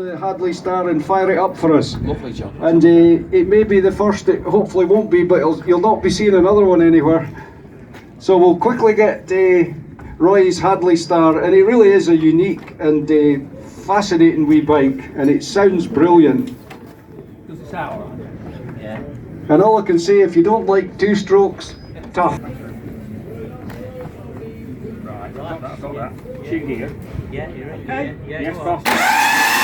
the Hadley Starr and fire it up for us. Lovely job. And it may be the first, it hopefully won't be, but you'll not be seeing another one anywhere. So we'll quickly get Roy's Hadley Starr, and it really is a unique and fascinating wee bike, and it sounds brilliant. Does it sound alright? Yeah. And all I can say, if you don't like two strokes, tough. Right, got that. Shift gear. Yeah, you're right. Okay. Yeah, Yes, you are. boss.